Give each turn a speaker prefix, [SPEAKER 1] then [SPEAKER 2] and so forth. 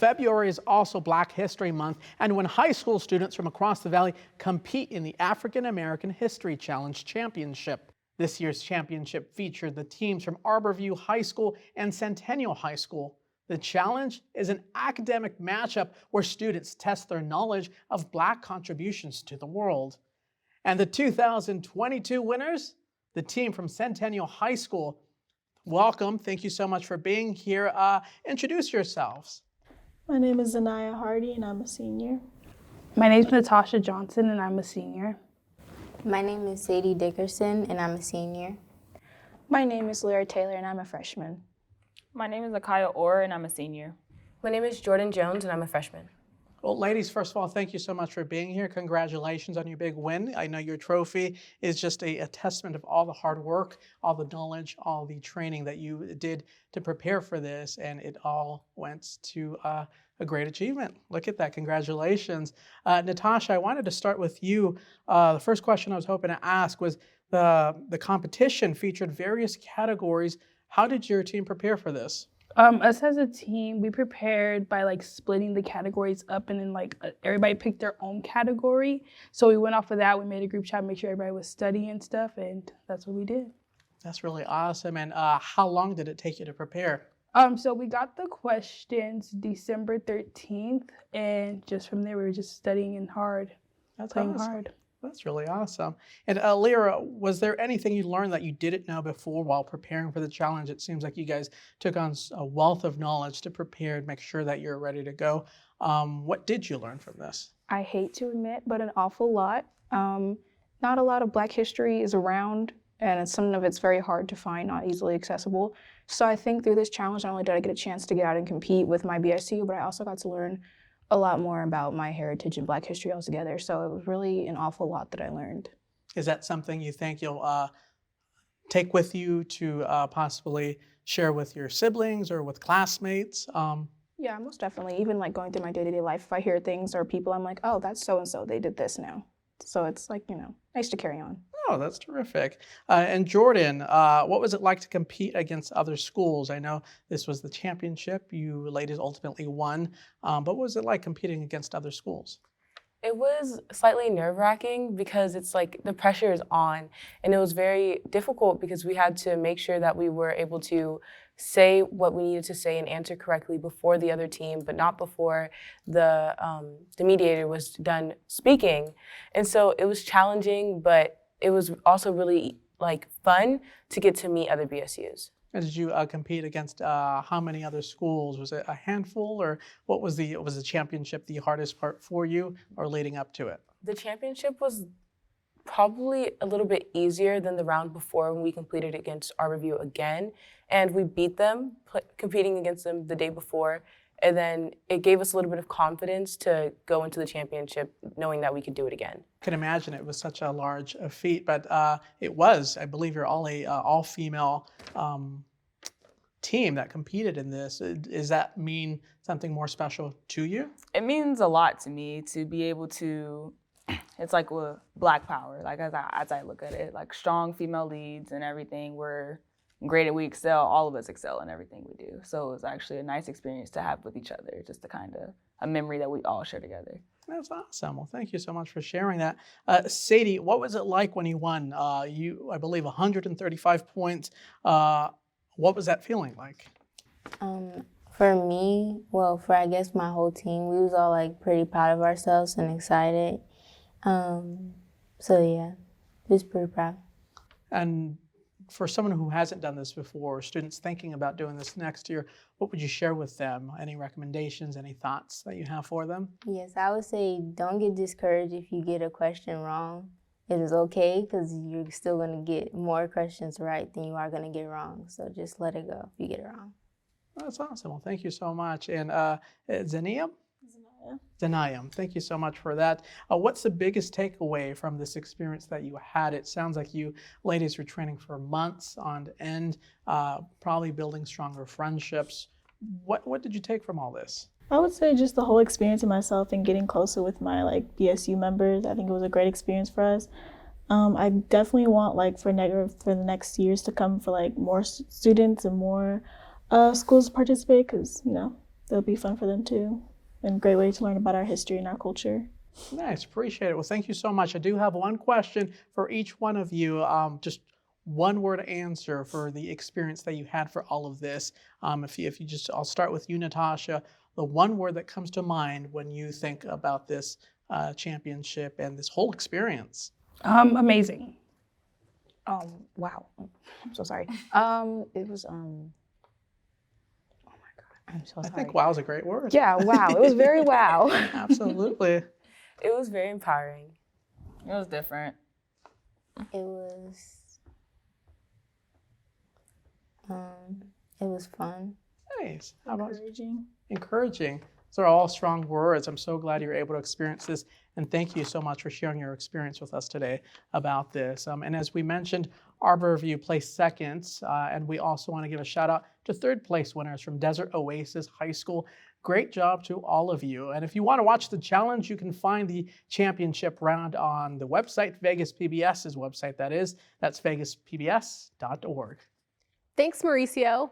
[SPEAKER 1] February is also Black History Month, and when high school students from across the valley compete in the African American History Challenge Championship. This year's championship featured the teams from Arborview High School and Centennial High School. The challenge is an academic matchup where students test their knowledge of Black contributions to the world. And the 2022 winners, the team from Centennial High School. Welcome. Thank you so much for being here. Introduce yourselves.
[SPEAKER 2] My name is ZANIYA Hardy, and I'm a senior.
[SPEAKER 3] My name is NATASHA Johnson, and I'm a senior.
[SPEAKER 4] My name is SAEDY DICKERSON, and I'm a senior.
[SPEAKER 5] My name is Lyra Taylor, and I'm a freshman.
[SPEAKER 6] My name is Akaya Orr, and I'm a senior.
[SPEAKER 7] My name is Jordan Jones, and I'm a freshman.
[SPEAKER 1] Well, ladies, first of all, thank you so much for being here. Congratulations on your big win. I know your trophy is just a testament of all the hard work, all the knowledge, all the training that you did to prepare for this, and it all went to a great achievement. Look at that. Congratulations. Natasha, I wanted to start with you. The first question I was hoping to ask was the competition featured various categories. How did your team prepare for this?
[SPEAKER 3] Us as a team, we prepared by splitting the categories up, and then everybody picked their own category. So we went off of that. We made a group chat, make sure everybody was studying stuff, and that's what we did.
[SPEAKER 1] That's really awesome. And how long did it take you to prepare?
[SPEAKER 3] So we got the questions December 13th, and just from there we were just studying and playing hard.
[SPEAKER 1] That's really awesome. And Lyra, was there anything you learned that you didn't know before while preparing for the challenge? It seems like you guys took on a wealth of knowledge to prepare and make sure that you're ready to go. What did you learn from this?
[SPEAKER 5] I hate to admit, but an awful lot. Not a lot of Black history is around, and some of it's very hard to find, not easily accessible. So I think through this challenge, not only did I get a chance to get out and compete with my BSU, but I also got to learn a lot more about my heritage and Black history altogether. So it was really an awful lot that I learned.
[SPEAKER 1] Is that something you think you'll take with you to possibly share with your siblings or with classmates?
[SPEAKER 5] Yeah, most definitely. Even going through my day-to-day life, if I hear things or people, I'm like, oh, that's so-and-so, they did this now. So it's nice to carry on.
[SPEAKER 1] Oh, that's terrific. And Jordan, what was it like to compete against other schools? I know this was the championship. You ladies ultimately won. But what was it like competing against other schools?
[SPEAKER 7] It was slightly nerve-wracking because it's the pressure is on, and it was very difficult because we had to make sure that we were able to say what we needed to say and answer correctly before the other team, but not before the mediator was done speaking. And so it was challenging, but it was also really fun to get to meet other BSUs.
[SPEAKER 1] And did you compete against how many other schools? Was it a handful, or was the championship the hardest part for you, or leading up to it?
[SPEAKER 7] The championship was probably a little bit easier than the round before when we competed against Arborview again, and we beat them competing against them the day before. And then it gave us a little bit of confidence to go into the championship knowing that we could do it again.
[SPEAKER 1] I can imagine it was such a large feat, but it was, I believe you're all a all-female team that competed in this. Does that mean something more special to you?
[SPEAKER 6] It means a lot to me to be able to, it's like with Black power, as I look at it, strong female leads and everything. We're great and we excel, all of us excel in everything we do. So it was actually a nice experience to have with each other, just a memory that we all share together.
[SPEAKER 1] That's awesome. Well, thank you so much for sharing that. SAEDY, what was it like when you won? I believe 135 points. What was that feeling like?
[SPEAKER 4] For me, for I guess my whole team, we was all pretty proud of ourselves and excited. So yeah, just pretty proud.
[SPEAKER 1] And for someone who hasn't done this before, students thinking about doing this next year, what would you share with them? Any recommendations, any thoughts that you have for them?
[SPEAKER 4] Yes, I would say don't get discouraged if you get a question wrong. It is okay because you're still going to get more questions right than you are going to get wrong. So just let it go if you get it wrong.
[SPEAKER 1] That's awesome. Well, thank you so much. And ZANIYA? ZANIYA, thank you so much for that. What's the biggest takeaway from this experience that you had? It sounds like you ladies were training for months on end, probably building stronger friendships. What did you take from all this?
[SPEAKER 2] I would say just the whole experience of myself and getting closer with my BSU members. I think it was a great experience for us. I definitely want for the next years to come for more students and more schools to participate because It'll be fun for them too, and a great way to learn about our history and our culture.
[SPEAKER 1] Nice, appreciate it. Well, thank you so much. I do have one question for each one of you. Just one word answer for the experience that you had for all of this. If you just, I'll start with you, Natasha. The one word that comes to mind when you think about this championship and this whole experience.
[SPEAKER 3] Amazing.
[SPEAKER 5] Wow. I'm so sorry. It was oh my God. I'm so sorry.
[SPEAKER 1] I think wow is a great word.
[SPEAKER 5] Yeah, wow. It was very wow.
[SPEAKER 1] Absolutely.
[SPEAKER 7] It was very empowering.
[SPEAKER 6] It was different.
[SPEAKER 4] It was fun.
[SPEAKER 1] Nice. How about
[SPEAKER 2] Encouraging.
[SPEAKER 1] encouraging? Those are all strong words. I'm so glad you're able to experience this. And thank you so much for sharing your experience with us today about this. And as we mentioned, Arborview placed second. And we also want to give a shout out to third place winners from Desert Oasis High School. Great job to all of you. And if you want to watch the challenge, you can find the championship round on the website, Vegas PBS's website, that is. That's vegaspbs.org.
[SPEAKER 8] Thanks, Mauricio.